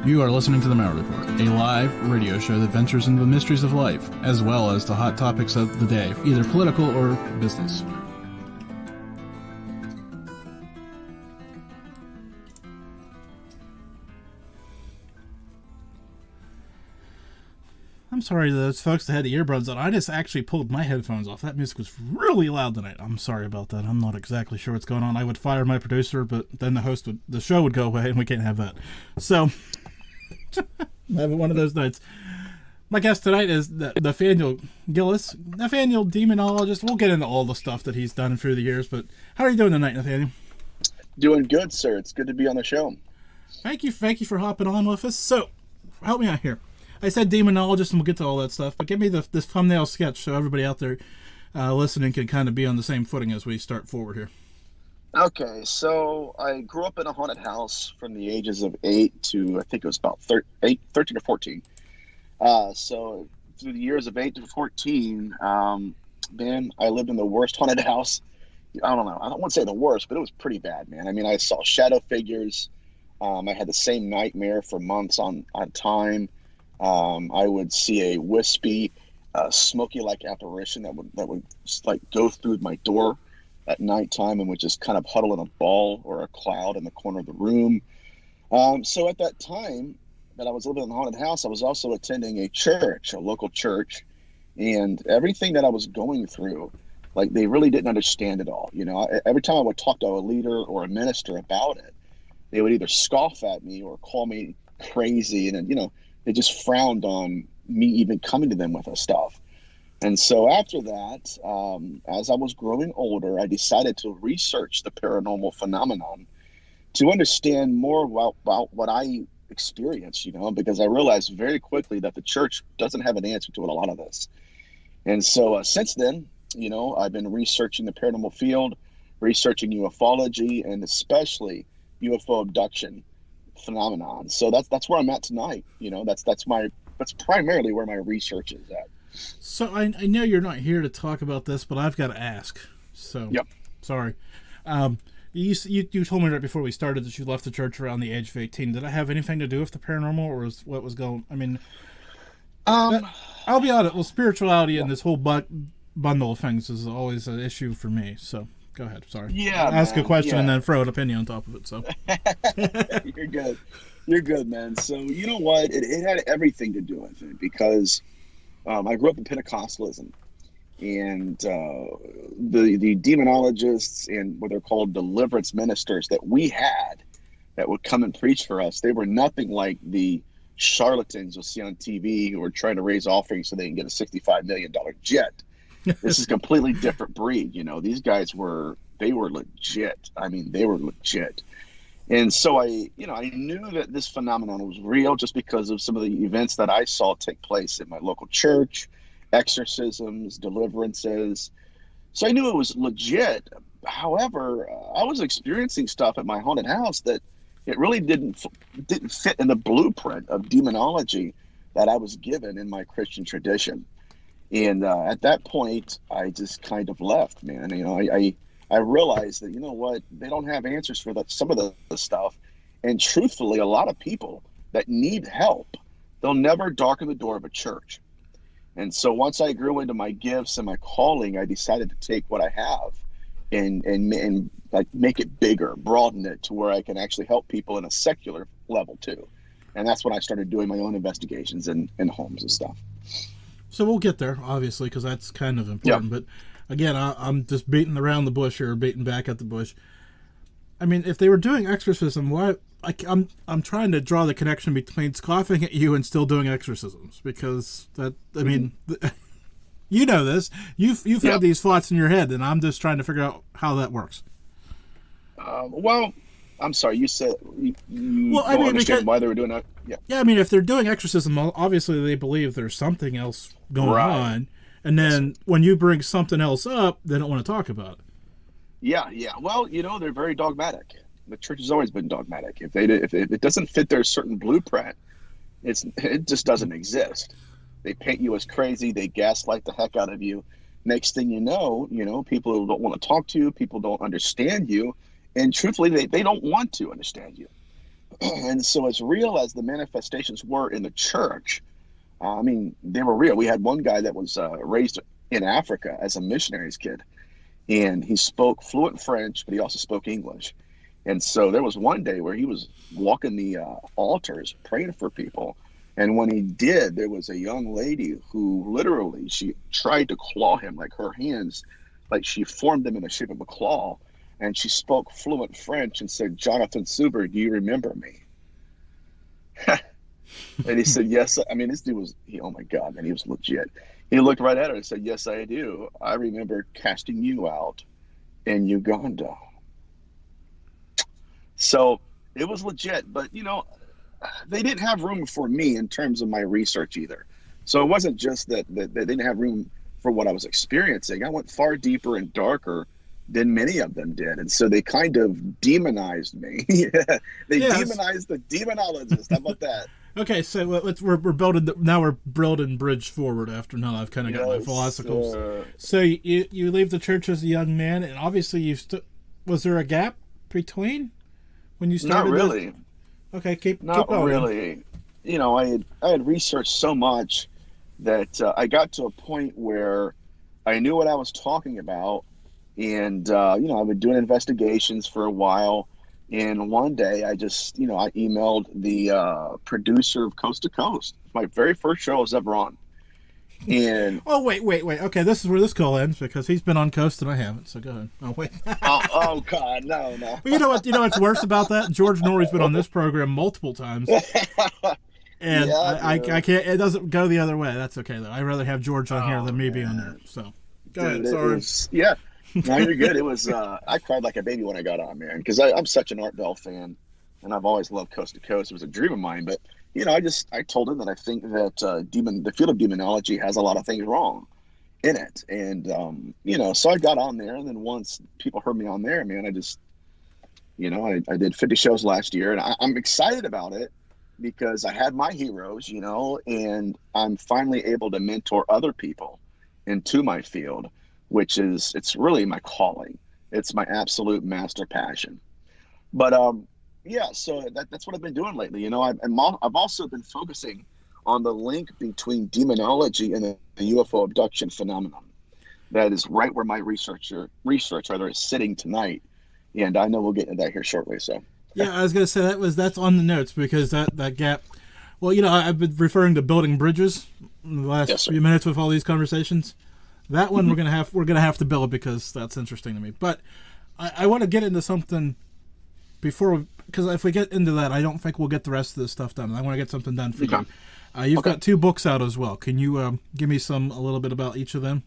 You are listening to the Malliard Report, a live radio show that ventures into the mysteries of life, as well as the hot topics of the day, either political or business. I'm sorry to those folks that had the earbuds on. I just actually pulled my headphones off. That music was really loud tonight. I'm sorry about that. I'm not exactly sure what's going on. I would fire my producer, but then the show would go away, and we can't have that. So, I'm having one of those nights. My guest tonight is Nathaniel Gillis, Nathaniel demonologist. We'll get into all the stuff that he's done through the years, but how are you doing tonight, Nathaniel? Doing good, sir. It's good to be on the show. Thank you for hopping on with us. So, help me out here. I said demonologist, and we'll get to all that stuff, but give me this thumbnail sketch so everybody out there listening can kind of be on the same footing as we start forward here. Okay, so I grew up in a haunted house from the ages of 8 to, I think it was about 13 or 14. So through the years of 8 to 14, man, I lived in the worst haunted house. I don't know. I don't want to say the worst, but it was pretty bad, man. I mean, I saw shadow figures. I had the same nightmare for months on time. I would see a wispy, smoky-like apparition that would like go through my door at nighttime and would just kind of huddle in a ball or a cloud in the corner of the room. So at that time that I was living in the haunted house, I was also attending a church, a local church, and everything that I was going through, like, they really didn't understand it all. You know, every time I would talk to a leader or a minister about it, they would either scoff at me or call me crazy, and then, you know, they just frowned on me even coming to them with this stuff. And so after that, as I was growing older, I decided to research the paranormal phenomenon to understand more about what I experienced, you know, because I realized very quickly that the church doesn't have an answer to a lot of this. And so since then, you know, I've been researching the paranormal field, researching ufology, and especially UFO abduction phenomenon. So that's where I'm at tonight. You know, that's primarily where my research is at. So I know you're not here to talk about this, but I've got to ask. So yep. Sorry. You told me right before we started that you left the church around the age of 18. Did that have anything to do with the paranormal, or was what was going? I mean, I'll be honest. Well, spirituality and this whole bundle of things is always an issue for me. So go ahead. Sorry. Yeah. Ask a question and then throw an opinion on top of it. So You're good. You're good, man. So you know what? It had everything to do with it because I grew up in Pentecostalism, and the demonologists and what they're called deliverance ministers that we had that would come and preach for us, they were nothing like the charlatans you'll see on TV who are trying to raise offerings so they can get a $65 million jet. This is a completely different breed. You know, these guys were legit. I mean, they were legit. And so I knew that this phenomenon was real just because of some of the events that I saw take place in my local church, exorcisms, deliverances. So I knew it was legit. However, I was experiencing stuff at my haunted house that it really didn't fit in the blueprint of demonology that I was given in my Christian tradition. And at that point, I just kind of left, man. You know, I realized that, you know what, they don't have answers for some of the stuff. And truthfully, a lot of people that need help, they'll never darken the door of a church. And so once I grew into my gifts and my calling, I decided to take what I have and like make it bigger, broaden it to where I can actually help people in a secular level too. And that's when I started doing my own investigations in homes and stuff. So we'll get there, obviously, because that's kind of important. Yep. But again, I'm just beating around the bush or beating back at the bush. I mean, if they were doing exorcism, why? I'm trying to draw the connection between scoffing at you and still doing exorcisms, because mean, you know this. You've had these thoughts in your head, and I'm just trying to figure out how that works. Well, I'm sorry. You said you don't understand why they were doing that. Yeah. I mean, if they're doing exorcism, obviously they believe there's something else going on, and then when you bring something else up, they don't want to talk about it. Yeah. Well, you know, they're very dogmatic. The church has always been dogmatic. If it doesn't fit their certain blueprint, it just doesn't exist. They paint you as crazy. They gaslight the heck out of you. Next thing you know, people don't want to talk to you. People don't understand you. And truthfully, they don't want to understand you. And so as real as the manifestations were in the church, I mean, they were real. We had one guy that was raised in Africa as a missionary's kid. And he spoke fluent French, but he also spoke English. And so there was one day where he was walking the altars, praying for people. And when he did, there was a young lady who literally, she tried to claw him, like her hands, like she formed them in the shape of a claw. And she spoke fluent French and said, "Jonathan Suber, do you remember me?" And he said, "Yes." I mean, this dude was, oh my God, man, he was legit. He looked right at her and said, "Yes, I do. I remember casting you out in Uganda." So it was legit, but they didn't have room for me in terms of my research either. So it wasn't just that they didn't have room for what I was experiencing. I went far deeper and darker than many of them did. And so they kind of demonized me. They demonized the demonologist. How about that? Okay, so we're building bridge forward after now. I've kind of got my philosophicals. So you leave the church as a young man, and obviously was there a gap between when you started? Not really. Okay, keep going. Not really. I had researched so much that I got to a point where I knew what I was talking about, and I've been doing investigations for a while. And one day I just, I emailed the producer of Coast to Coast. My very first show I was ever on. And oh wait. Okay, this is where this call ends because he's been on Coast and I haven't. So go ahead. Oh wait. oh God, no. Well, you know what's worse about that? George Norrie's been on this program multiple times, and I can't. It doesn't go the other way. That's okay though. I'd rather have George on here than me be on there. So go ahead. Sorry. No, you're good. It was. I cried like a baby when I got on, man, because I'm such an Art Bell fan, and I've always loved Coast to Coast. It was a dream of mine, but I told him that I think that the field of demonology has a lot of things wrong in it, and so I got on there, and then once people heard me on there, man, I just, I did 50 shows last year, and I'm excited about it because I had my heroes, and I'm finally able to mentor other people into my field, which is, it's really my calling. It's my absolute master passion. But so that's what I've been doing lately. I've also been focusing on the link between demonology and the UFO abduction phenomenon. That is right where my research is sitting tonight, and I know we'll get into that here shortly. So yeah, I was going to say that's on the notes because that gap. Well, I've been referring to building bridges in the last few minutes with all these conversations. That one we're gonna have to build because that's interesting to me. But I want to get into something because if we get into that, I don't think we'll get the rest of this stuff done. I want to get something done for you. You've got 2 books out as well. Can you give me a little bit about each of them?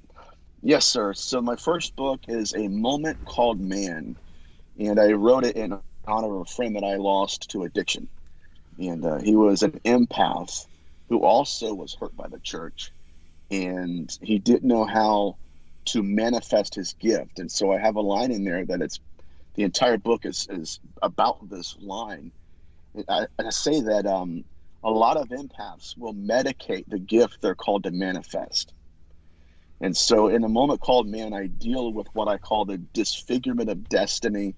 Yes, sir. So my first book is A Moment Called Man, and I wrote it in honor of a friend that I lost to addiction, and he was an empath who also was hurt by the church. And he didn't know how to manifest his gift. And so I have a line in there that the entire book is about this line. I say that a lot of empaths will medicate the gift they're called to manifest. And so in A Moment Called Man, I deal with what I call the disfigurement of destiny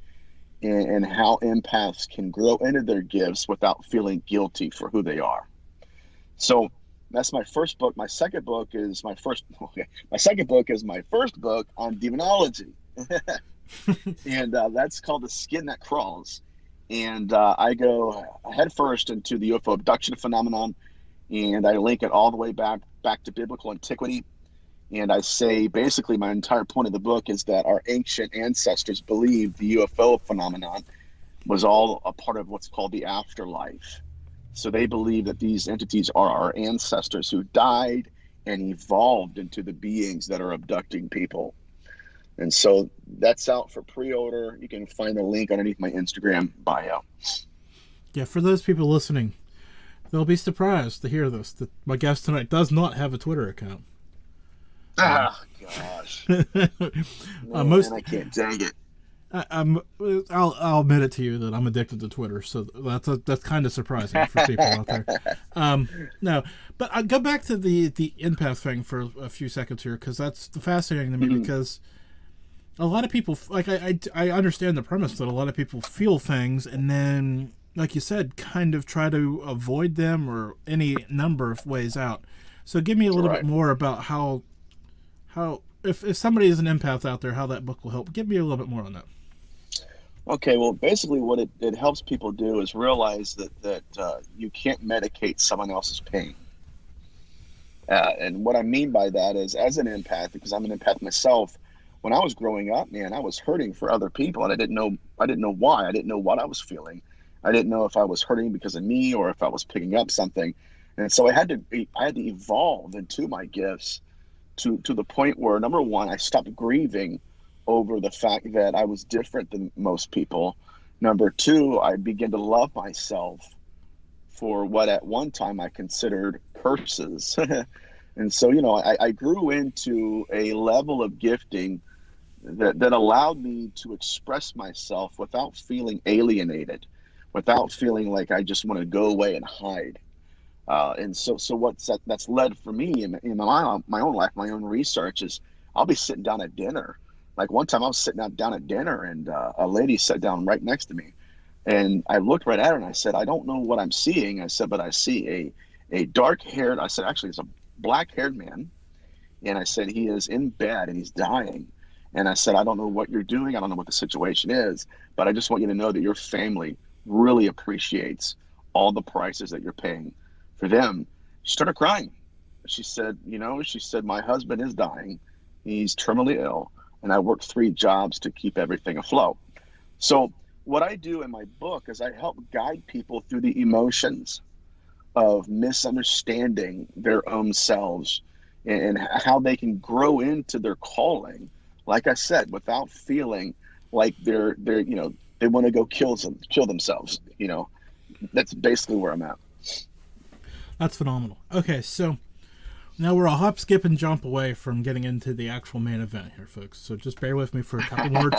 and how empaths can grow into their gifts without feeling guilty for who they are. So that's my first book. My second book is my first book on demonology. And that's called The Skin That Crawls. And I go headfirst into the UFO abduction phenomenon, and I link it all the way back to biblical antiquity. And I say basically my entire point of the book is that our ancient ancestors believed the UFO phenomenon was all a part of what's called the afterlife. So they believe that these entities are our ancestors who died and evolved into the beings that are abducting people. And so that's out for pre-order. You can find the link underneath my Instagram bio. Yeah, for those people listening, they'll be surprised to hear this, that my guest tonight does not have a Twitter account. Gosh. Man, I can't dang it. I'll admit it to you that I'm addicted to Twitter, so that's kind of surprising for people out there. No, but I'll go back to the empath thing for a few seconds here, because that's fascinating to me. Because a lot of people, like, I understand the premise that a lot of people feel things, and then, like you said, kind of try to avoid them or any number of ways out. So give me a little bit more about how if somebody is an empath out there, how that book will help. Give me a little bit more on that. Okay, well, basically what it helps people do is realize that you can't medicate someone else's pain. And what I mean by that is, as an empath, because I'm an empath myself, when I was growing up, man, I was hurting for other people, and I didn't know why. I didn't know what I was feeling. I didn't know if I was hurting because of me or if I was picking up something. And so I had to evolve into my gifts to the point where, number one, I stopped grieving over the fact that I was different than most people. Number two, I began to love myself for what at one time I considered curses. And so, I grew into a level of gifting that allowed me to express myself without feeling alienated, without feeling like I just want to go away and hide. And so that's led for me in my own life, my own research is I'll be sitting down at dinner. Like one time I was sitting down at dinner, and a lady sat down right next to me, and I looked right at her and I said, I don't know what I'm seeing. I said, but I see a dark-haired, I said, actually it's a black-haired man. And I said, he is in bed and he's dying. And I said, I don't know what you're doing. I don't know what the situation is, but I just want you to know that your family really appreciates all the prices that you're paying for them. She started crying. She said, my husband is dying. He's terminally ill, and I work 3 jobs to keep everything afloat. So what I do in my book is I help guide people through the emotions of misunderstanding their own selves and how they can grow into their calling, like I said, without feeling like they're they want to go kill themselves. That's basically where I'm at. That's phenomenal. Okay, so now we're a hop, skip, and jump away from getting into the actual main event here, folks. So just bear with me for a couple more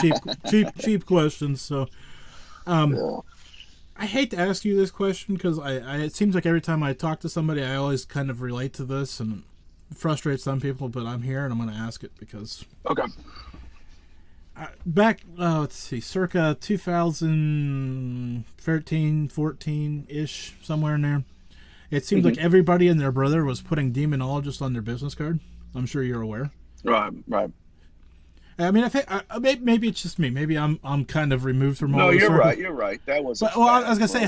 cheap questions. So, I hate to ask you this question because it seems like every time I talk to somebody, I always kind of relate to this, and it frustrates some people. But I'm here, and I'm going to ask it because back, let's see, circa 2013, 14-ish, somewhere in there. It seems like everybody and their brother was putting demonologist on their business card. I'm sure you're aware. Right. I mean, I think maybe it's just me. Maybe I'm kind of removed from all. No, you're right. You're right. That was. But I was gonna say,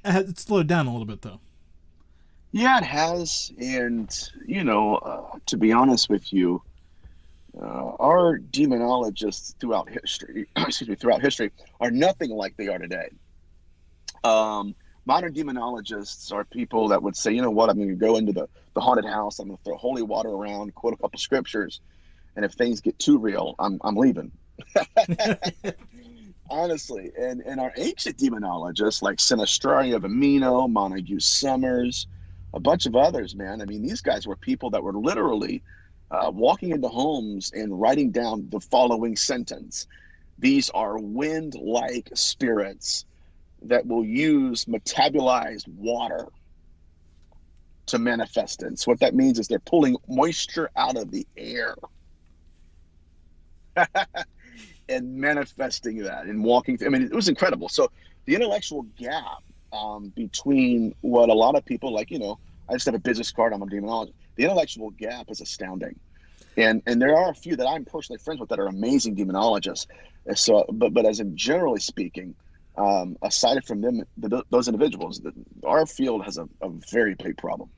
it slowed down a little bit though. Yeah, it has, and to be honest with you, our demonologists throughout history, are nothing like they are today. Modern demonologists are people that would say, you know what, I'm going to go into the haunted house, I'm going to throw holy water around, quote a couple scriptures, and if things get too real, I'm leaving. Honestly, and our ancient demonologists like Sinistraria of Amino, Montague Summers, a bunch of others, man. I mean, these guys were people that were literally walking into homes and writing down the following sentence. These are wind-like spirits that will use metabolized water to manifest it. So what that means is they're pulling moisture out of the air and manifesting that and walking through. I mean, it was incredible. So the intellectual gap between what a lot of people like, I just have a business card, I'm a demonologist. The intellectual gap is astounding. And there are a few that I'm personally friends with that are amazing demonologists. So, but as in generally speaking, aside from them, those individuals, our field has a very big problem.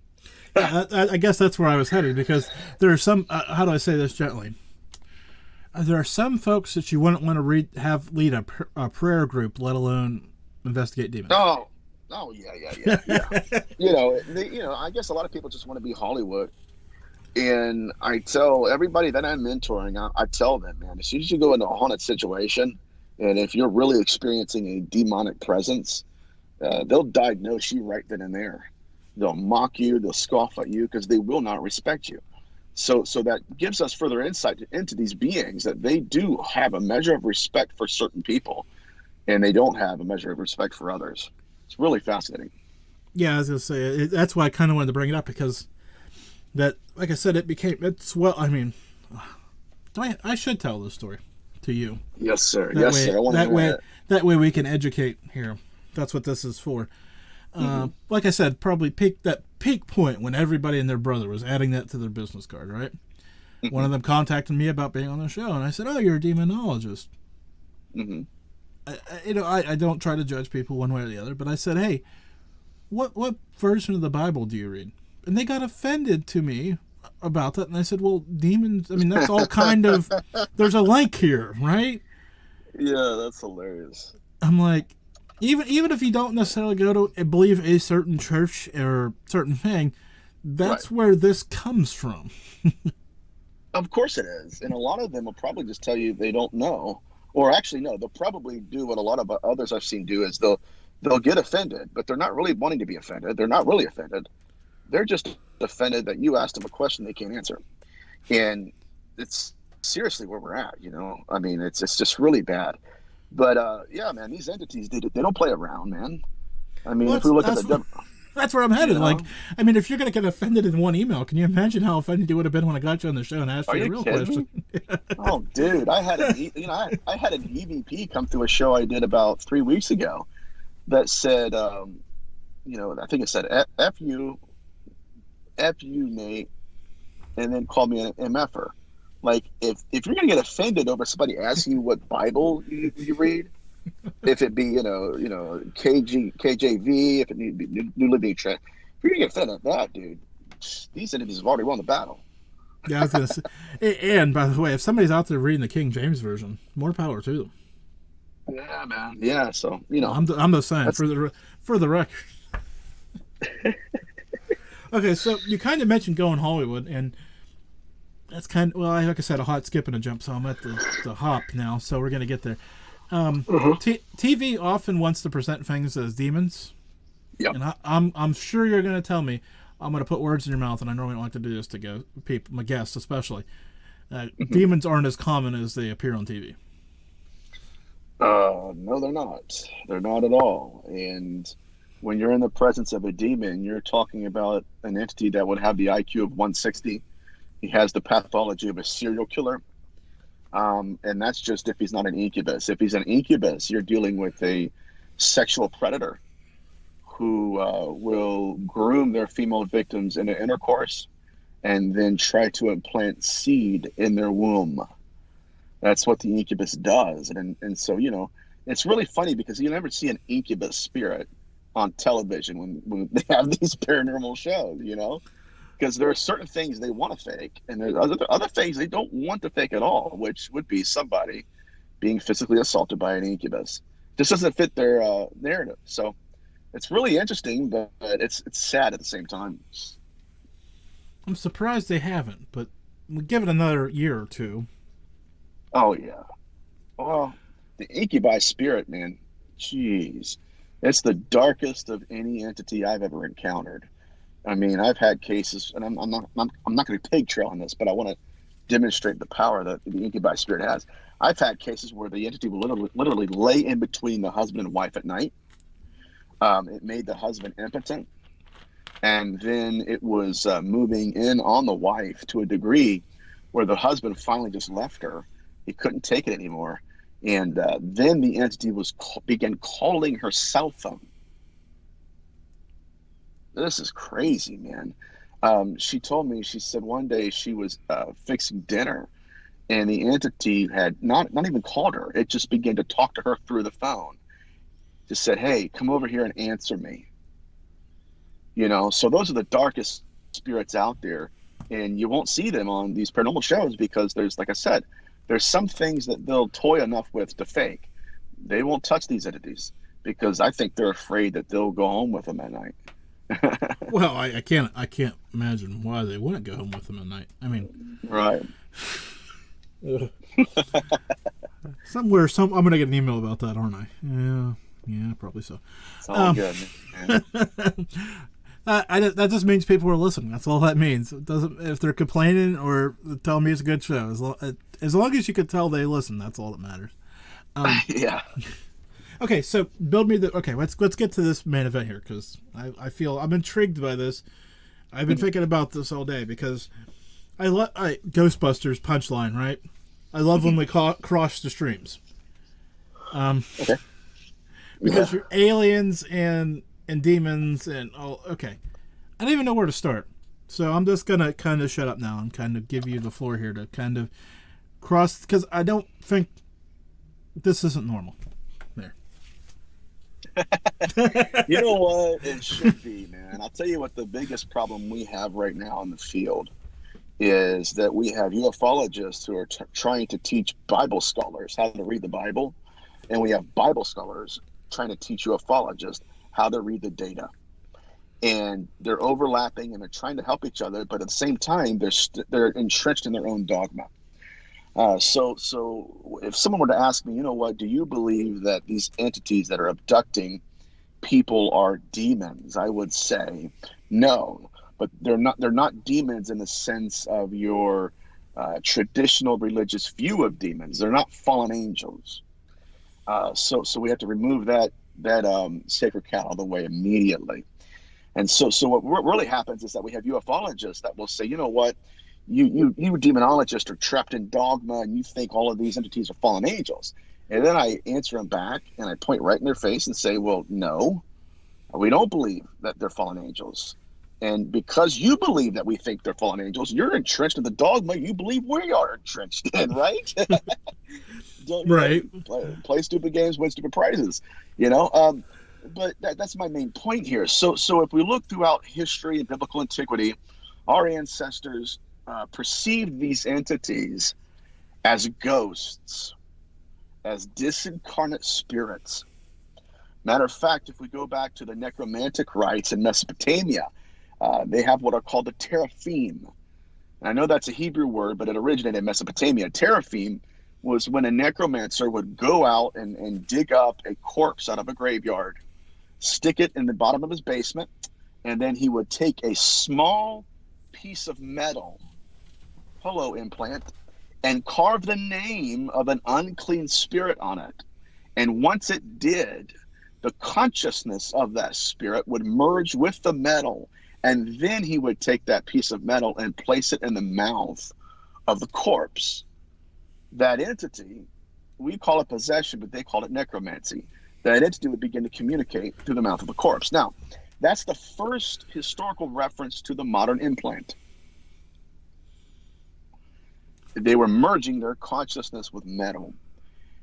Yeah, I guess that's where I was headed, because there are some, how do I say this gently? There are some folks that you wouldn't want to have lead a prayer group, let alone investigate demons. Oh, yeah. I guess a lot of people just want to be Hollywood. And I tell everybody that I'm mentoring, I tell them, man, as soon as you go into a haunted situation, and if you're really experiencing a demonic presence, they'll diagnose you right then and there. They'll mock you, they'll scoff at you because they will not respect you. So that gives us further insight into these beings, that they do have a measure of respect for certain people, and they don't have a measure of respect for others. It's really fascinating. Yeah, I was gonna say that's why I kind of wanted to bring it up, because that, like I said, I mean, I should tell this story to you. Yes, sir. That yes, way, sir. I want to hear it. That way we can educate here. That's what this is for. Like I said, probably peak point when everybody and their brother was adding that to their business card, right? One of them contacted me about being on the show, and I said, "Oh, you're a demonologist." I don't try to judge people one way or the other, but I said, "Hey, what version of the Bible do you read?" And they got offended to me about that, and I said, "Well, demons. I mean, that's all kind of. There's a link here, right?" Yeah, that's hilarious. I'm like, even if you don't necessarily go to believe a certain church or certain thing, that's where this comes from. Of course it is. And a lot of them will probably just tell you they don't know. Or actually, no, they'll probably do what a lot of others I've seen do, is they'll get offended, but they're not really wanting to be offended. They're not really offended. They're just offended that you asked them a question they can't answer. And it's seriously where we're at, you know? I mean, it's just really bad. But yeah, man, these entities, they don't play around, man. I mean, if we look at that's where I'm headed. You know? Like, I mean, if you're going to get offended in one email, can you imagine how offended you would have been when I got you on the show and asked you a real question? Oh, dude, I had an EVP come through a show I did about 3 weeks ago that said, I think it said F you, Nate, and then called me an MFer. Like, if you're going to get offended over somebody asking you what Bible you read, if it be, KJV, if it need to be New Living Translation, if you're going to get offended at that, dude, these entities have already won the battle. Yeah, I was going to say. And, by the way, if somebody's out there reading the King James Version, more power to them. Yeah, man. Yeah, so, you know. I'm just saying, for the record. Okay, so you kind of mentioned going Hollywood, and that's kind of, well, like I said, a hot skip and a jump, so I'm at the hop now, so we're going to get there. TV often wants to present things as demons. Yep. And I'm sure you're going to tell me, I'm going to put words in your mouth, and I normally don't like to do this to people, my guests especially. Demons aren't as common as they appear on TV. No, they're not. They're not at all. And when you're in the presence of a demon, you're talking about an entity that would have the IQ of 160. He has the pathology of a serial killer. And that's just if he's not an incubus. If he's an incubus, you're dealing with a sexual predator who will groom their female victims in an intercourse and then try to implant seed in their womb. That's what the incubus does. And so, you know, it's really funny because you never see an incubus spirit on television when they have these paranormal shows, you know? Because there are certain things they want to fake, and there's other things they don't want to fake at all, which would be somebody being physically assaulted by an incubus. This doesn't fit their narrative. So it's really interesting, but it's sad at the same time. I'm surprised they haven't, but we'll give it another year or two. Oh, yeah. Well, the incubi spirit, man, jeez. It's the darkest of any entity I've ever encountered. I mean, I've had cases, and I'm not going to pig trail on this, but I want to demonstrate the power that the incubi spirit has. I've had cases where the entity will literally lay in between the husband and wife at night. It made the husband impotent, and then it was moving in on the wife to a degree where the husband finally just left her. He couldn't take it anymore, and then the entity began calling her cell phone. This is crazy, man. She told me, she said one day she was fixing dinner, and the entity had not even called her. It just began to talk to her through the phone. Just said, "Hey, come over here and answer me." You know, so those are the darkest spirits out there, and you won't see them on these paranormal shows because there's, like I said, there's some things that they'll toy enough with to fake. They won't touch these entities because I think they're afraid that they'll go home with them at night. Well, I can't imagine why they wouldn't go home with them at night. I mean, right. I'm gonna get an email about that, aren't I? Yeah, probably so. It's all good, man. That just means people are listening. That's all that means. It doesn't if they're complaining or telling me it's a good show. As long as you can tell they listen, that's all that matters. Yeah. Okay, so build me the. Okay, let's get to this main event here because I feel I'm intrigued by this. I've been thinking about this all day because Ghostbusters punchline, right? I love when we cross the streams. Okay. Because you're aliens and demons and all. Okay, I don't even know where to start, so I'm just gonna kind of shut up now and kind of give you the floor here to kind of cross because I don't think this isn't normal. There. You know what? It should be, man. I'll tell you what the biggest problem we have right now in the field is that we have ufologists who are trying to teach Bible scholars how to read the Bible, and we have Bible scholars trying to teach ufologists how to read the data. And they're overlapping and they're trying to help each other, but at the same time, they're entrenched in their own dogma. So if someone were to ask me, you know what, do you believe that these entities that are abducting people are demons? I would say no, but they're not demons in the sense of your traditional religious view of demons. They're not fallen angels. So we have to remove that sacred cow out of the way immediately. And so what really happens is that we have ufologists that will say, you know what, you demonologists are trapped in dogma and you think all of these entities are fallen angels. And then I answer them back and I point right in their face and say, well, no, we don't believe that they're fallen angels. And because you believe that we think they're fallen angels, you're entrenched in the dogma you believe we are entrenched in, right? Right. Play stupid games, win stupid prizes, you know? But that's my main point here. So if we look throughout history and biblical antiquity, our ancestors perceived these entities as ghosts, as disincarnate spirits. Matter of fact, if we go back to the necromantic rites in Mesopotamia, they have what are called the teraphim. And I know that's a Hebrew word, but it originated in Mesopotamia. Teraphim was when a necromancer would go out and dig up a corpse out of a graveyard, stick it in the bottom of his basement, and then he would take a small piece of metal, hollow implant, and carve the name of an unclean spirit on it. And once it did, the consciousness of that spirit would merge with the metal, and then he would take that piece of metal and place it in the mouth of the corpse. That entity, we call it possession, but they call it necromancy. That entity would begin to communicate through the mouth of the corpse. Now, that's the first historical reference to the modern implant. They were merging their consciousness with metal.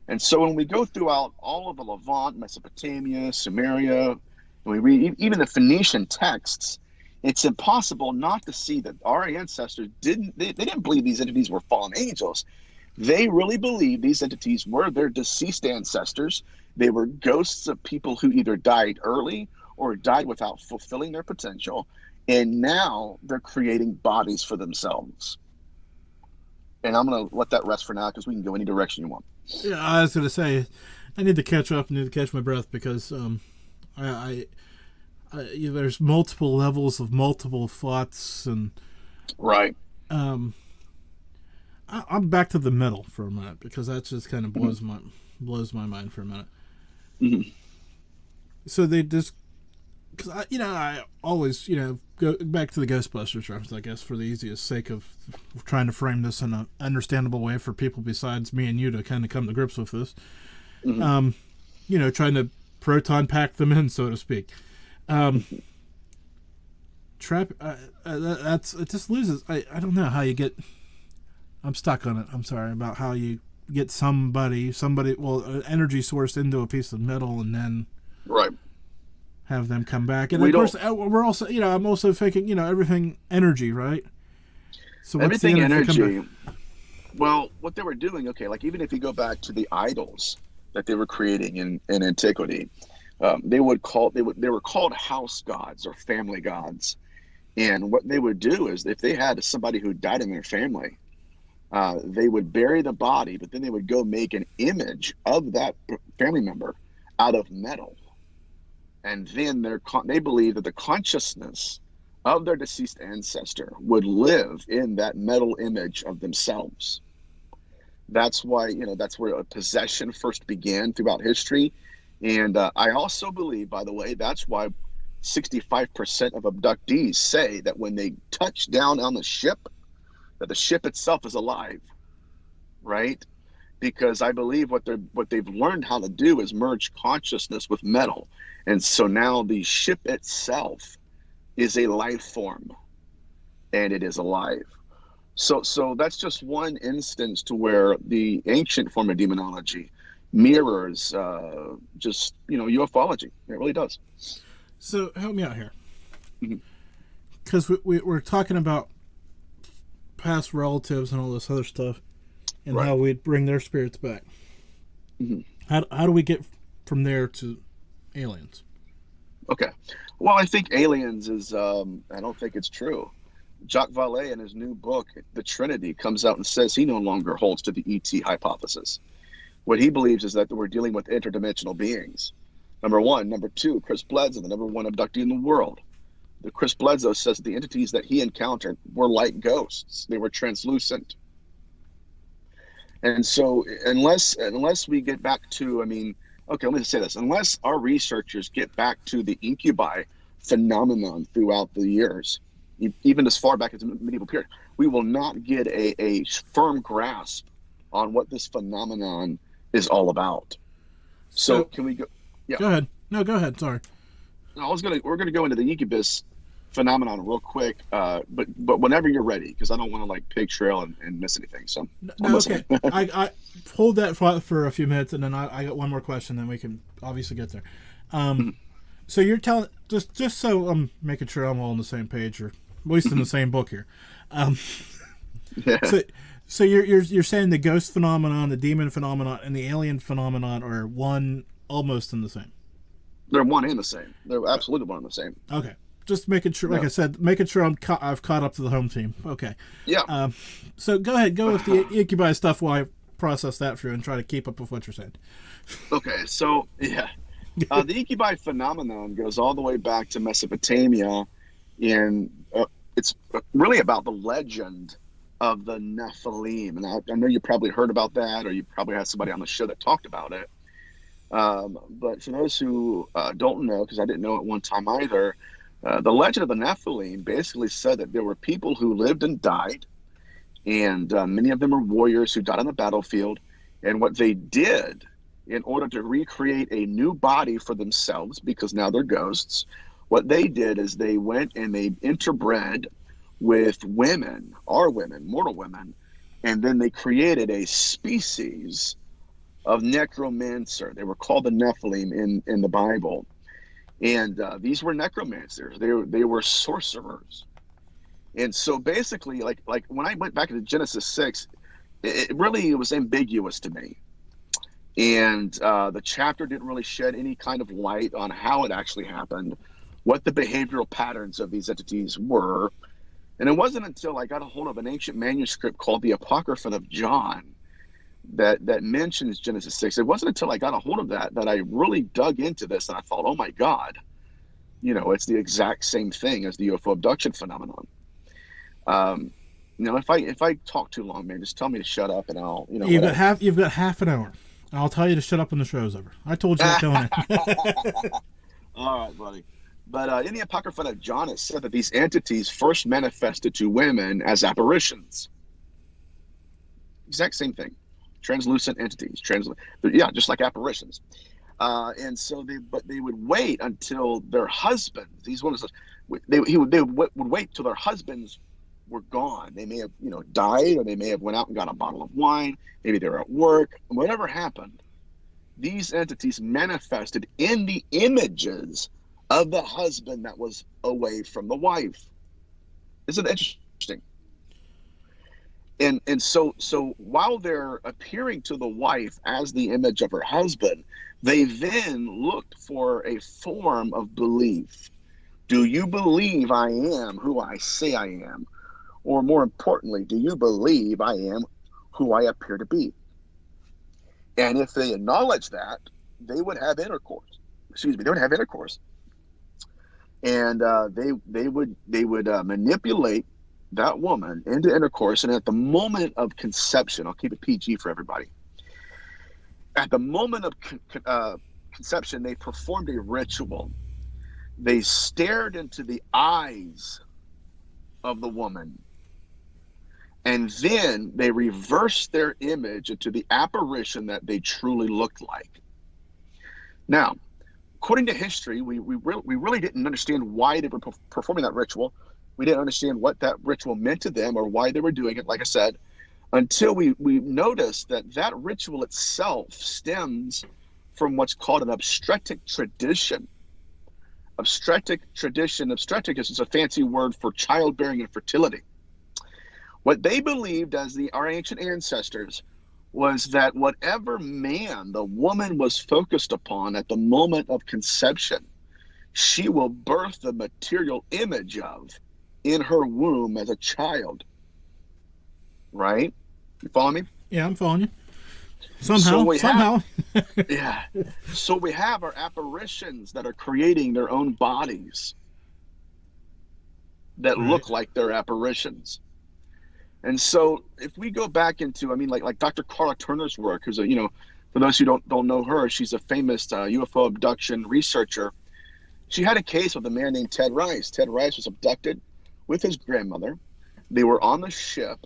And so when we go throughout all of the Levant, Mesopotamia, Sumeria, and we read even the Phoenician texts, it's impossible not to see that our ancestors didn't believe these entities were fallen angels. They really believed these entities were their deceased ancestors. They were ghosts of people who either died early or died without fulfilling their potential. And now they're creating bodies for themselves. And I'm going to let that rest for now because we can go any direction you want. Yeah, I was going to say, I need to catch up. I need to catch my breath because there's multiple levels of multiple thoughts and right. I'm back to the middle for a minute because that just kind of blows my mind for a minute. Mm-hmm. So they just because I always go back to the Ghostbusters reference, I guess, for the easiest sake of trying to frame this in an understandable way for people besides me and you to kind of come to grips with this. Mm-hmm. Trying to proton pack them in, so to speak. That's it. Just loses. I don't know how you get. I'm stuck on it. I'm sorry about how you get somebody, an energy source into a piece of metal and then right have them come back. And of course, we're also, I'm also thinking, everything energy, right? So what's everything energy. Well, what they were doing, okay, like even if you go back to the idols that they were creating in antiquity, they were called house gods or family gods. And what they would do is if they had somebody who died in their family, they would bury the body, but then they would go make an image of that family member out of metal. and then they believe that the consciousness of their deceased ancestor would live in that metal image of themselves. That's why, that's where a possession first began throughout history. And I also believe, by the way, that's why 65% of abductees say that when they touch down on the ship, that the ship itself is alive, right? Because I believe what they've learned how to do is merge consciousness with metal. And so now the ship itself is a life form, and it is alive. So that's just one instance to where the ancient form of demonology mirrors just ufology. It really does. So help me out here, Mm-hmm. because we're talking about past relatives and all this other stuff, and Right. how we'd bring their spirits back. Mm-hmm. How do we get from there to aliens? Okay. Well, I think aliens is, I don't think it's true. Jacques Vallée, in his new book, The Trinity, comes out and says he no longer holds to the ET hypothesis. What he believes is that we're dealing with interdimensional beings. Number one. Number two, Chris Bledsoe, the number one abductee in the world. Chris Bledsoe says the entities that he encountered were like ghosts. They were translucent. And so unless we get back to, okay, let me say this. Unless our researchers get back to the incubi phenomenon throughout the years, even as far back as the medieval period, we will not get a firm grasp on what this phenomenon is all about. So can we go? Yeah. Go ahead. No, go ahead. Sorry. No, we're gonna go into the incubus phenomenon real quick, but whenever you're ready, because I don't want to pig trail and miss anything. So no, okay. I hold that for a few minutes, and then I got one more question. Then we can obviously get there. So you're telling just so I'm making sure I'm all on the same page, or at least in the same book here. Yeah. So you're saying the ghost phenomenon, the demon phenomenon, and the alien phenomenon are one almost in the same. They're one and the same. They're absolutely one and the same. Okay. Just making sure, like I said, making sure I've caught up to the home team. Okay. Yeah. So go ahead, go with the incubi stuff while I process that for you and try to keep up with what you're saying. Okay. So yeah, the incubi phenomenon goes all the way back to Mesopotamia, and it's really about the legend of the Nephilim. And I know you probably heard about that, or you probably had somebody on the show that talked about it. But for those who don't know, because I didn't know at one time either, the legend of the Nephilim basically said that there were people who lived and died, and many of them were warriors who died on the battlefield. And what they did in order to recreate a new body for themselves, because now they're ghosts, what they did is they went and they interbred with women, mortal women, and then they created a species of necromancer. They were called the Nephilim in the Bible. And these were necromancers. They were sorcerers. And so basically, like when I went back into Genesis 6, it really was ambiguous to me. And the chapter didn't really shed any kind of light on how it actually happened, what the behavioral patterns of these entities were. And it wasn't until I got a hold of an ancient manuscript called the Apocrypha of John that mentions Genesis 6. It wasn't until I got a hold of that I really dug into this, and I thought, oh my God, it's the exact same thing as the UFO abduction phenomenon. If I talk too long, man, just tell me to shut up, and I'll, You've got half an hour. I'll tell you to shut up when the show's over. I told you that going in. All right, buddy. But in the Apocrypha of John, it said that these entities first manifested to women as apparitions. Exact same thing. Translucent entities. Just like apparitions. And so they would wait until their husbands, they would wait till their husbands were gone. They may have, died, or they may have went out and got a bottle of wine. Maybe they were at work. Whatever happened, these entities manifested in the images of the husband that was away from the wife. Isn't it interesting? And so while they're appearing to the wife as the image of her husband, they then looked for a form of belief. Do you believe I am who I say I am? Or more importantly, do you believe I am who I appear to be? And if they acknowledge that, they would have intercourse. They would have intercourse. and they would manipulate that woman into intercourse. And at the moment of conception, I'll keep it PG for everybody. At the moment of conception, they performed a ritual. They stared into the eyes of the woman, and then they reversed their image into the apparition that they truly looked like. Now, according to history, we really didn't understand why they were performing that ritual. We didn't understand what that ritual meant to them or why they were doing it, like I said, until we noticed that ritual itself stems from what's called an obstetric tradition. Obstetric is a fancy word for childbearing and fertility. What they believed as our ancient ancestors was that whatever man the woman was focused upon at the moment of conception, she will birth the material image of in her womb as a child. Right? You follow me? Yeah, I'm following you. Somehow. Yeah. So we have our apparitions that are creating their own bodies that look like their apparitions. And so if we go back into, like Dr. Carla Turner's work, who's for those who don't know her, she's a famous UFO abduction researcher. She had a case with a man named Ted Rice. Ted Rice was abducted with his grandmother. They were on the ship,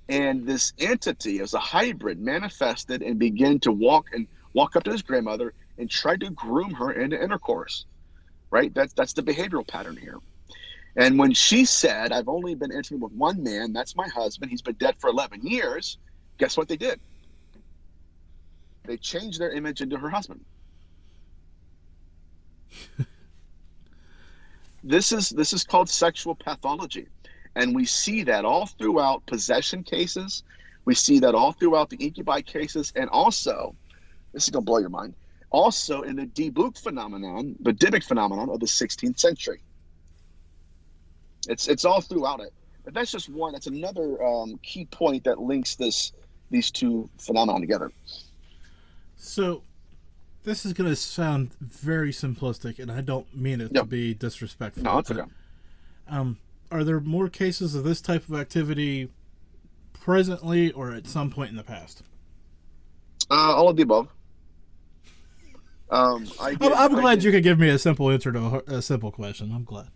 and this entity, as a hybrid, manifested and began to walk up to his grandmother and tried to groom her into intercourse. Right? That's the behavioral pattern here. And when she said, "I've only been intimate with one man, that's my husband, he's been dead for 11 years, guess what they did? They changed their image into her husband. This is called sexual pathology. And we see that all throughout possession cases. We see that all throughout the incubi cases. And also, this is going to blow your mind, also in the Dybbuk phenomenon, the Dybbuk phenomenon of the 16th century. It's all throughout it. But that's just one. That's another key point that links these two phenomena together. So this is going to sound very simplistic, and I don't mean it to be disrespectful. No, it's okay. Are there more cases of this type of activity presently or at some point in the past? All of the above. I'm glad you could give me a simple answer to a simple question. I'm glad.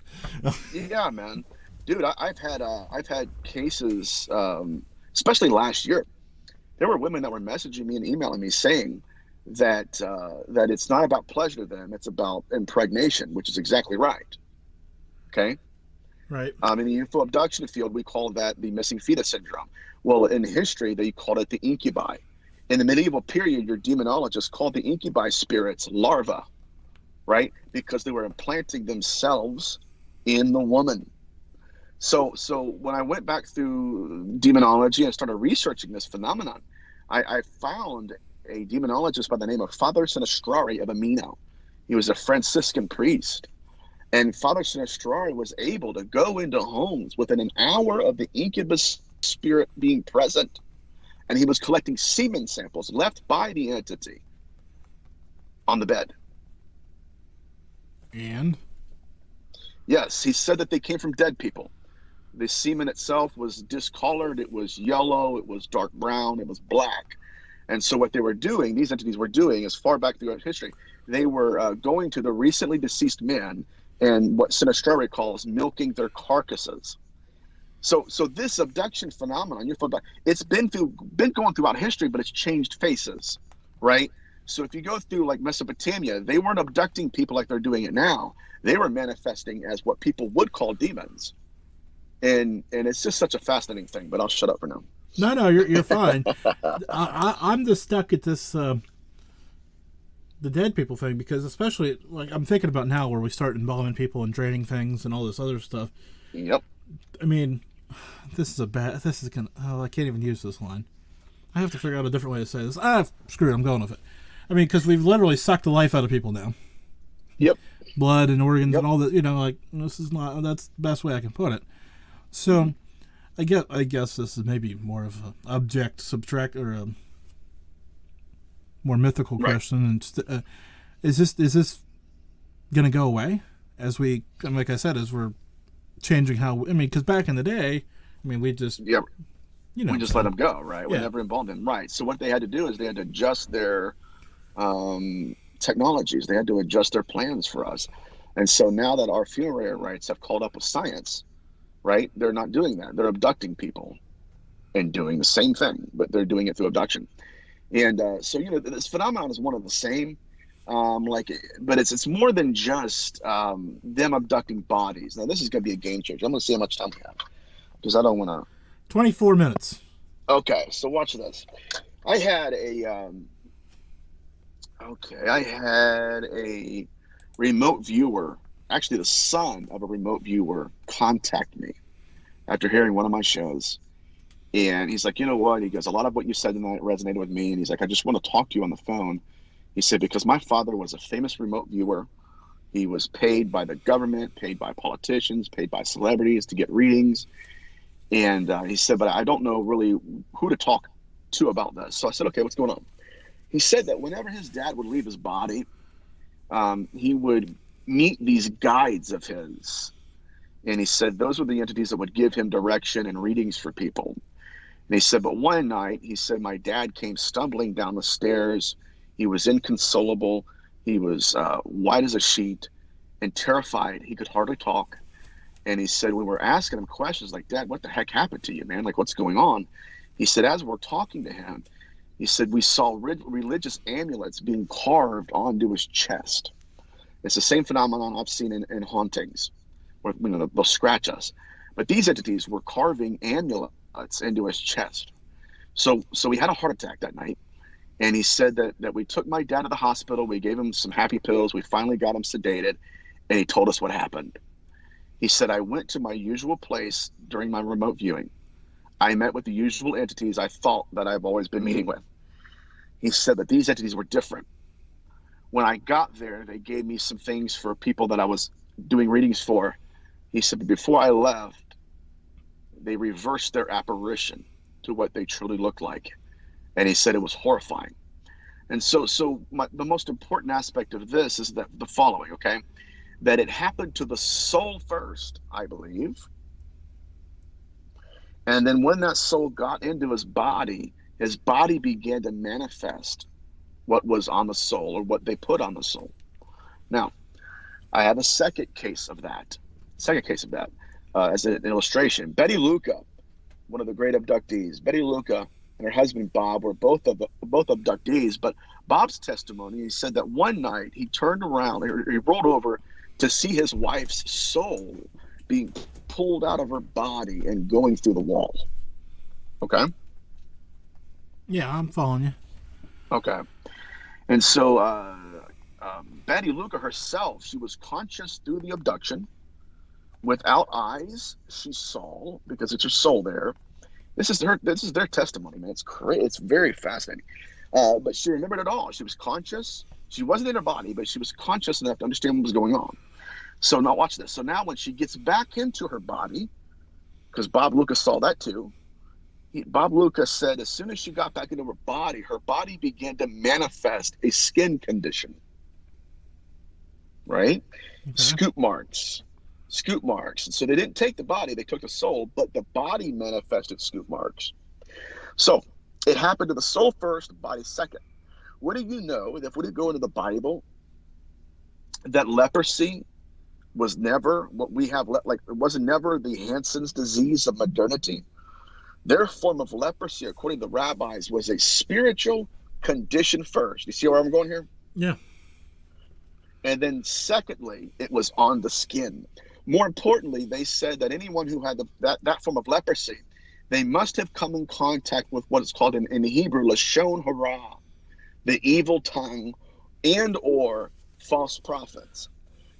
Yeah, man, dude, I've had cases, especially last year. There were women that were messaging me and emailing me saying that it's not about pleasure to them; it's about impregnation, which is exactly right. Okay. Right. In the UFO abduction field, we call that the missing fetus syndrome. Well, in history, they called it the incubi. In the medieval period, your demonologists called the incubi spirits larvae, right? Because they were implanting themselves in the woman. So when I went back through demonology and started researching this phenomenon, I found a demonologist by the name of Father Sinistrari of Amino. He was a Franciscan priest. And Father Sinistrari was able to go into homes within an hour of the incubus spirit being present. And he was collecting semen samples left by the entity on the bed. And? Yes, he said that they came from dead people. The semen itself was discolored. It was yellow. It was dark brown. It was black. And so what they were doing, these entities were doing, as far back throughout history, they were going to the recently deceased men and what Sinistrari calls milking their carcasses. So this abduction phenomenon, it's been going throughout history, but it's changed faces, right? So if you go through like Mesopotamia, they weren't abducting people like they're doing it now. They were manifesting as what people would call demons, and it's just such a fascinating thing. But I'll shut up for now. No, you're fine. I'm just stuck at this the dead people thing, because especially like I'm thinking about now where we start embalming people and draining things and all this other stuff. Yep. I mean, I can't even use this line. I have to figure out a different way to say this. Screw it, I'm going with it. I mean, because we've literally sucked the life out of people now. Yep. Blood and organs and all that, that's the best way I can put it. So, I guess this is maybe more of an object subtract or a more mythical question. And is this going to go away as we, like I said, as we're changing how, because back in the day, we just, Yeah, you know, we just let them go, right? We Yeah. never involved them, right? So what they had to do is they had to adjust their technologies. They had to adjust their plans for us. And so now that our funerary rites have caught up with science, right? They're not doing that. They're abducting people and doing the same thing, but they're doing it through abduction. And so, this phenomenon is one of the same, but it's more than just them abducting bodies. Now, this is going to be a game changer. I'm going to see how much time we have because I don't want to. 24 minutes. Okay, so watch this. I had a remote viewer, actually the son of a remote viewer, contact me after hearing one of my shows. And he's like, you know what? He goes, a lot of what you said tonight resonated with me. And he's like, I just want to talk to you on the phone. He said, because my father was a famous remote viewer. He was paid by the government, paid by politicians, paid by celebrities to get readings. And he said, but I don't know really who to talk to about this. So I said, okay, what's going on? He said that whenever his dad would leave his body, he would meet these guides of his. And he said those were the entities that would give him direction and readings for people. And he said, but one night, he said, my dad came stumbling down the stairs. He was inconsolable. He was white as a sheet and terrified. He could hardly talk. And he said, we were asking him questions like, Dad, what the heck happened to you, man? Like, what's going on? He said, as we're talking to him, he said, we saw religious amulets being carved onto his chest. It's the same phenomenon I've seen in hauntings, where they'll scratch us. But these entities were carving amulets into his chest. So he had a heart attack that night. And he said that we took my dad to the hospital. We gave him some happy pills. We finally got him sedated. And he told us what happened. He said, I went to my usual place during my remote viewing. I met with the usual entities I thought that I've always been meeting with. He said that these entities were different. When I got there, they gave me some things for people that I was doing readings for. He said, before I left, they reversed their apparition to what they truly looked like. And he said it was horrifying. And so the most important aspect of this is that the following, okay? That it happened to the soul first, I believe. And then when that soul got into his body began to manifest what was on the soul or what they put on the soul. Now, I have a second case of that as an illustration. Betty Luca, one of the great abductees. Betty Luca and her husband Bob were both abductees, but Bob's testimony, he said that one night he turned around, he rolled over to see his wife's soul being pulled out of her body and going through the wall. Okay? Yeah, I'm following you. Okay. And so Betty Luca herself, she was conscious through the abduction. Without eyes, she saw, because it's her soul there. This is their testimony, man. It's great. It's very fascinating. But she remembered it all. She was conscious. She wasn't in her body, but she was conscious enough to understand what was going on. So now watch this. So now when she gets back into her body, because Bob Lucas saw that too, Bob Lucas said as soon as she got back into her body began to manifest a skin condition. Right? Okay. Scoop marks. So they didn't take the body, they took the soul, but the body manifested scoop marks. So it happened to the soul first, the body second. What do you know, if we go into the Bible, that leprosy was never what we have, like it wasn't never the Hansen's disease of modernity. Their form of leprosy, according to the rabbis, was a spiritual condition first. You see where I'm going here? Yeah. And then secondly, it was on the skin. More importantly, they said that anyone who had that form of leprosy, they must have come in contact with what is called in Hebrew, Lashon Hara, the evil tongue and or false prophets.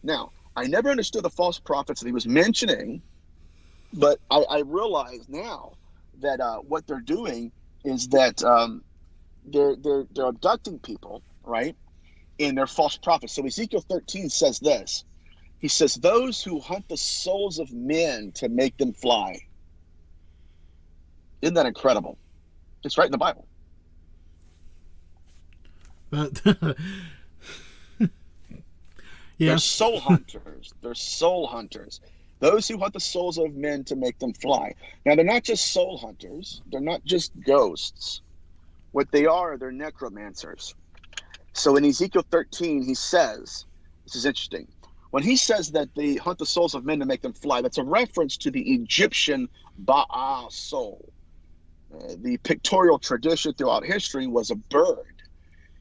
Now, I never understood the false prophets that he was mentioning, but I realize now that what they're doing is that they're abducting people, right? And they're false prophets. So Ezekiel 13 says this. He says, those who hunt the souls of men to make them fly. Isn't that incredible? It's right in the Bible. But They're Yes. soul hunters. They're soul hunters. Those who hunt the souls of men to make them fly. Now, they're not just soul hunters. They're not just ghosts. What they are, they're necromancers. So in Ezekiel 13, he says, this is interesting. When he says that they hunt the souls of men to make them fly, that's a reference to the Egyptian Ba'a soul. The pictorial tradition throughout history was a bird.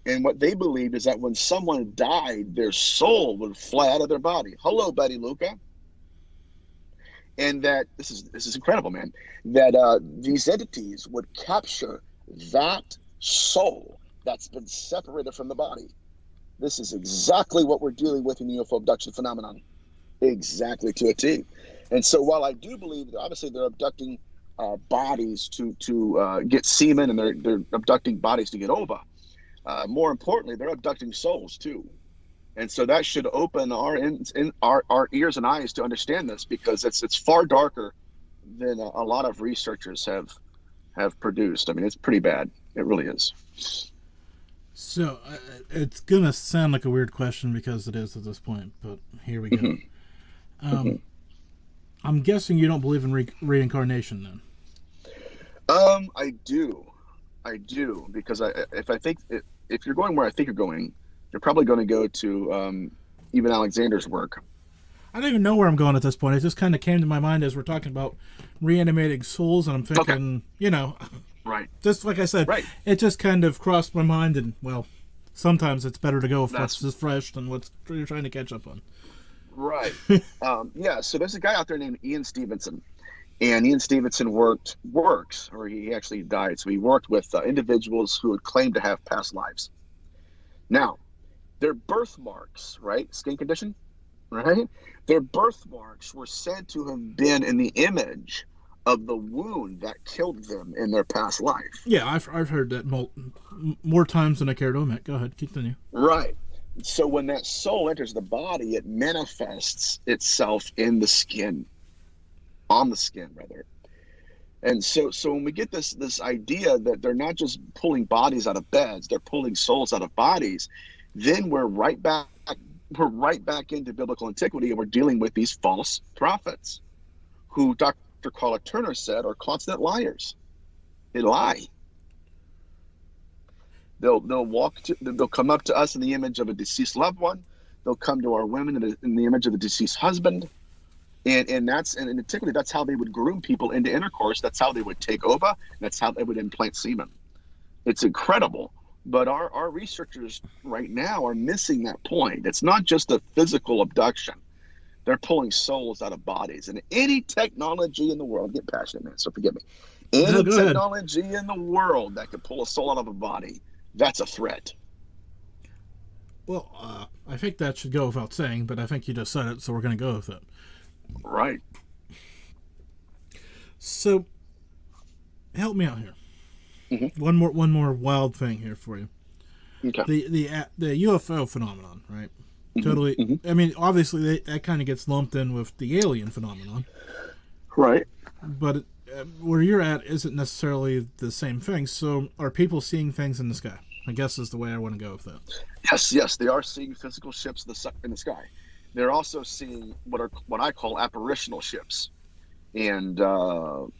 And what they believed is that when someone died, their soul would fly out of their body. Hello, Betty Luca. And that, this is incredible, man, that these entities would capture that soul that's been separated from the body. This is exactly what we're dealing with in the UFO abduction phenomenon. Exactly to a T. And so while I do believe that obviously they're abducting bodies to get semen, and they're abducting bodies to get ova, more importantly, they're abducting souls too. And so that should open our ears and eyes to understand this, because it's far darker than a lot of researchers have produced. I mean, it's pretty bad. It really is. So it's gonna sound like a weird question because it is at this point, but here we go. I'm guessing you don't believe in reincarnation, then. I do, because if you're going where I think you're going, you're probably going to go to even Alexander's work. I don't even know where I'm going at this point. It just kind of came to my mind as we're talking about reanimating souls, and I'm thinking, Right. Just like I said, right. It just kind of crossed my mind, and, well, sometimes it's better to go with what's just fresh than what you're trying to catch up on. Right. Yeah, so there's a guy out there named Ian Stevenson, and Ian Stevenson he actually died, so he worked with individuals who had claimed to have past lives. Now, their birthmarks, right, skin condition, right, their birthmarks were said to have been in the image of the wound that killed them in their past life. Yeah, I've heard that more times than I care to admit. Go ahead, continue. Right. So when that soul enters the body, it manifests itself in the skin, on the skin, rather. And so when we get this idea that they're not just pulling bodies out of beds, they're pulling souls out of bodies, then we're right back into biblical antiquity, and we're dealing with these false prophets who Dr. Carla Turner said are constant liars. They lie. They'll come up to us in the image of a deceased loved one. They'll come to our women in the image of a deceased husband. And in antiquity, that's how they would groom people into intercourse. That's how they would take ova. That's how they would implant semen. It's incredible. But our researchers right now are missing that point. It's not just a physical abduction. They're pulling souls out of bodies. And any technology in the world, get passionate, man, so forgive me. Any technology in the world that could pull a soul out of a body, that's a threat. Well, I think that should go without saying, but I think you just said it, so we're going to go with it. Right. So, help me out here. Mm-hmm. One more wild thing here for you. Okay. The UFO phenomenon, right? Mm-hmm. Totally. Mm-hmm. I mean, obviously that kind of gets lumped in with the alien phenomenon, right? But where you're at isn't necessarily the same thing. So, are people seeing things in the sky? I guess is the way I want to go with that. Yes, they are seeing physical ships in the sky. They're also seeing what I call apparitional ships, and the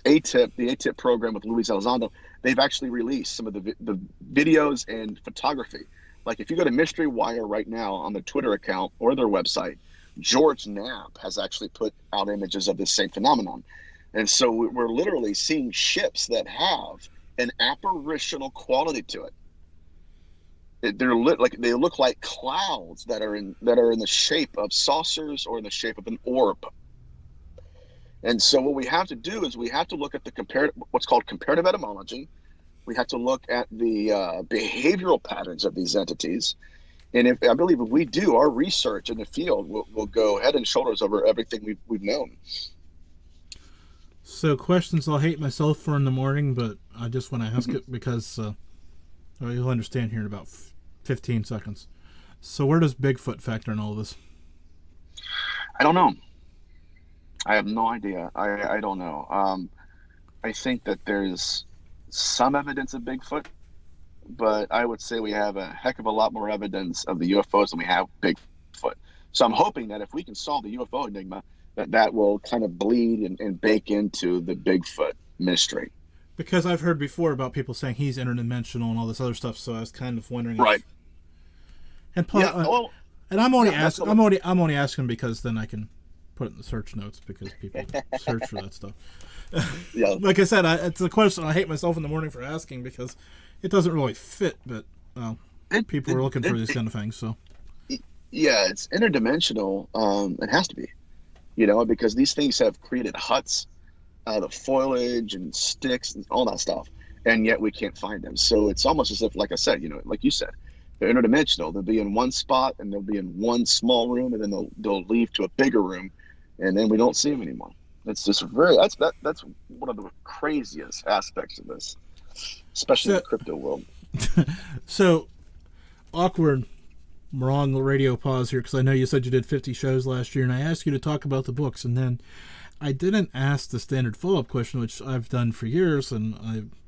ATIP program with Luis Elizondo, they've actually released some of the videos and photography. Like if you go to Mystery Wire right now on their Twitter account or their website, George Knapp has actually put out images of this same phenomenon. And so we're literally seeing ships that have an apparitional quality to it. They look like clouds that are in the shape of saucers or in the shape of an orb. And so what we have to do is we have to look at what's called comparative etymology. We have to look at the behavioral patterns of these entities. And I believe if we do, our research in the field will go head and shoulders over everything we've known. So questions I'll hate myself for in the morning, but I just want to ask it because you'll understand here in about 15 seconds. So where does Bigfoot factor in all this? I don't know. I have no idea. I don't know. I think that there's some evidence of Bigfoot, but I would say we have a heck of a lot more evidence of the UFOs than we have Bigfoot. Bigfoot. So I'm hoping that if we can solve the UFO enigma, that will kind of bleed and bake into the Bigfoot mystery. Because I've heard before about people saying he's interdimensional and all this other stuff, so I was kind of wondering. Right. And and I'm only asking. I'm only asking because then I can put it in the search notes because people search for that stuff. Yeah. Like I said, it's a question I hate myself in the morning for asking because it doesn't really fit. But people are looking for these kind of things. So. Yeah, it's interdimensional. It has to be, because these things have created huts out of foliage and sticks and all that stuff, and yet we can't find them. So it's almost as if, like I said, like you said, they're interdimensional. They'll be in one spot and they'll be in one small room, and then they'll leave to a bigger room, and then we don't see them anymore. It's just that's one of the craziest aspects of this, especially in the crypto world. So awkward. Wrong radio pause here because I know you said you did 50 shows last year, and I asked you to talk about the books, and then I didn't ask the standard follow-up question, which I've done for years, and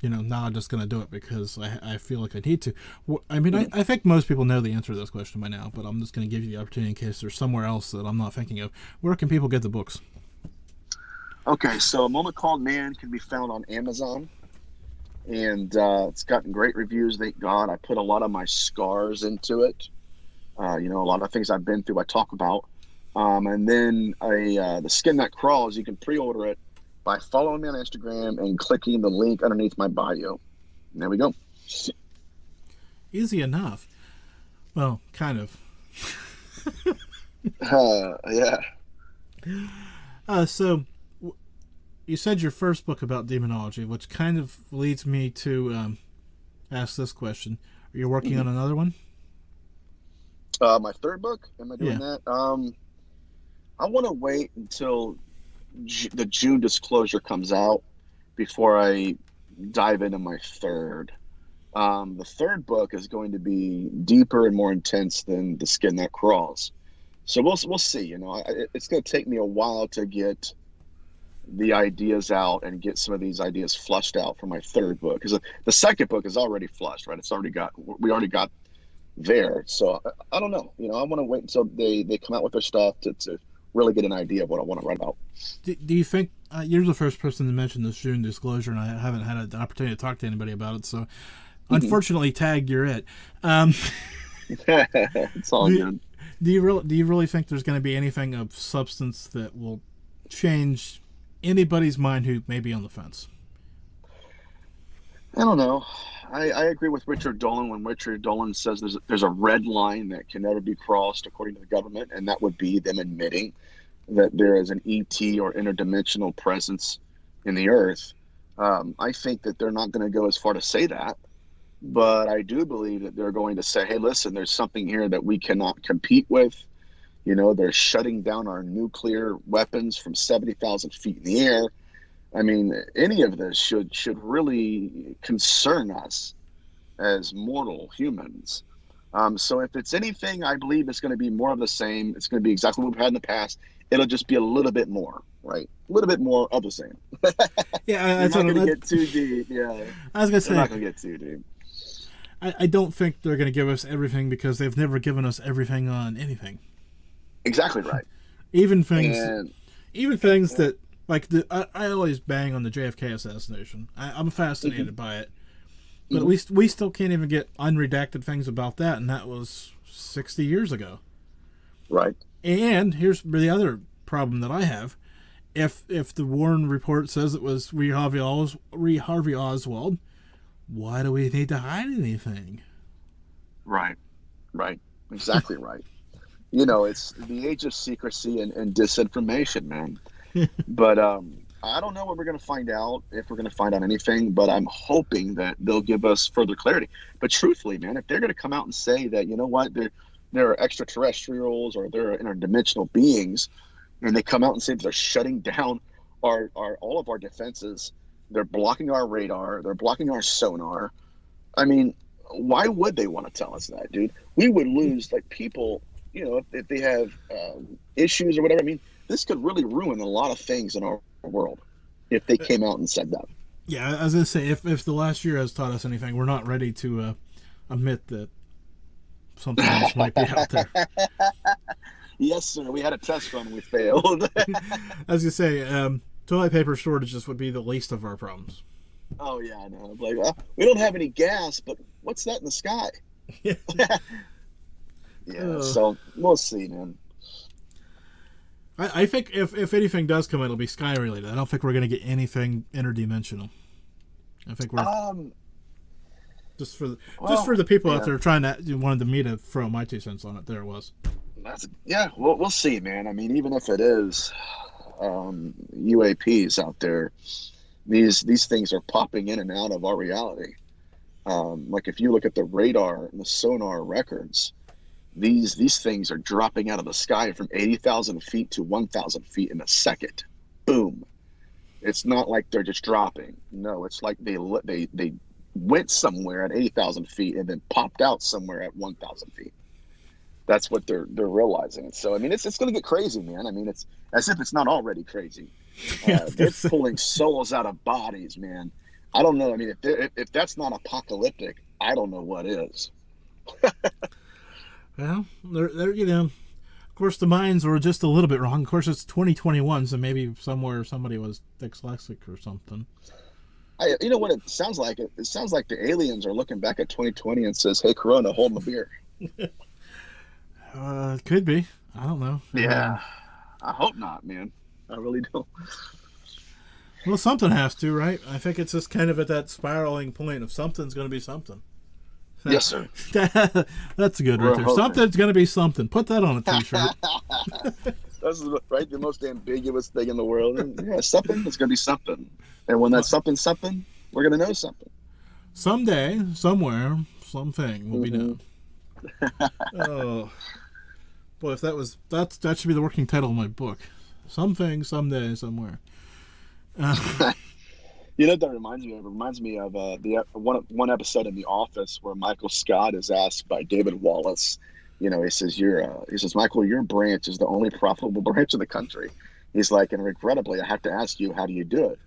now I'm just going to do it because I feel like I need to. I mean, I think most people know the answer to this question by now, but I'm just going to give you the opportunity in case there's somewhere else that I'm not thinking of. Where can people get the books? Okay, so A Moment Called Man can be found on Amazon, and it's gotten great reviews, thank God. I put a lot of my scars into it. A lot of things I've been through I talk about. And then The Skin That Crawls, you can pre-order it by following me on Instagram and clicking the link underneath my bio. And there we go. Easy enough. Well, kind of. Yeah. So you said your first book about demonology, which kind of leads me to ask this question. Are you working on another one? My third book? Am I doing that? I want to wait until the June disclosure comes out before I dive into my third. The third book is going to be deeper and more intense than The Skin That Crawls. So we'll see. It's going to take me a while to get the ideas out and get some of these ideas flushed out for my third book, because the second book is already flushed, right? We already got there. So I don't know. I want to wait until they come out with their stuff to really get an idea of what I want to write about. Do you think you're the first person to mention this June disclosure, and I haven't had an opportunity to talk to anybody about it, so unfortunately, tag, you're it. It's all good. Do you really think there's going to be anything of substance that will change anybody's mind who may be on the fence? I don't know. I agree with Richard Dolan when Richard Dolan says there's a red line that can never be crossed according to the government, and that would be them admitting that there is an ET or interdimensional presence in the earth. I think that they're not going to go as far to say that, but I do believe that they're going to say, hey, listen, there's something here that we cannot compete with. They're shutting down our nuclear weapons from 70,000 feet in the air. I mean, any of this should really concern us as mortal humans. So if it's anything, I believe it's going to be more of the same. It's going to be exactly what we've had in the past. It'll just be a little bit more, right? A little bit more of the same. Yeah, I'm not going to get too deep. Yeah, I was going to say, I'm not going to get too deep. I don't think they're going to give us everything because they've never given us everything on anything. Exactly right. Even things that. Like, I always bang on the JFK assassination. I'm fascinated by it. But we still can't even get unredacted things about that, and that was 60 years ago. Right. And here's the other problem that I have. If the Warren report says it was Lee Harvey Oswald, why do we need to hide anything? Right. Exactly right. It's the age of secrecy and disinformation, man. But I don't know what we're going to find out, if we're going to find out anything, but I'm hoping that they'll give us further clarity. But truthfully, man, if they're going to come out and say that, there are extraterrestrials or there are interdimensional beings, and they come out and say that they're shutting down all of our defenses, they're blocking our radar, they're blocking our sonar. I mean, why would they want to tell us that, dude? We would lose, people, if they have issues or whatever. I mean, this could really ruin a lot of things in our world if they came out and said that. Yeah, I was going to say, if the last year has taught us anything, we're not ready to admit that something else might be out there. Yes, sir. We had a test run. We failed. As you say, toilet paper shortages would be the least of our problems. Oh, yeah, I know. Like, we don't have any gas, but what's that in the sky? Yeah, so we'll see, man. I think if anything does come out, it'll be sky related. I don't think we're going to get anything interdimensional. I think we're just for the people out there wanted me to throw my 2 cents on it. There it was. We'll see, man. I mean, even if it is UAPs out there, these things are popping in and out of our reality. Like if you look at the radar and the sonar records, these things are dropping out of the sky from 80,000 feet to 1,000 feet in a second. Boom. It's not like they're just dropping. No, it's like they went somewhere at 80,000 feet and then popped out somewhere at 1,000 feet. That's what they're realizing. So I mean, it's going to get crazy, man. I mean, it's as if it's not already crazy. They're pulling souls out of bodies, man. I don't know. I mean, if that's not apocalyptic, I don't know what is. Well, they're of course the minds were just a little bit wrong. Of course, it's 2021, so maybe somewhere somebody was dyslexic or something. You know what it sounds like? It sounds like the aliens are looking back at 2020 and says, "Hey, Corona, hold my beer." Could be. I don't know. Yeah, I hope not, man. I really don't. Well, something has to, right? I think it's just kind of at that spiraling point of something's going to be something. Yes, sir. That's good right there. Hoping. Something's going to be something. Put that on a T-shirt. That's right. The most ambiguous thing in the world. Yeah, something is going to be something. And when that something's something, we're going to know something. Someday, somewhere, something will be known. Oh, boy! If that should be the working title of my book. Something, someday, somewhere. You know what that reminds me of? It reminds me of the one episode in The Office where Michael Scott is asked by David Wallace. You know, he says, Michael, your branch is the only profitable branch in the country. He's like, and regrettably, I have to ask you, how do you do it?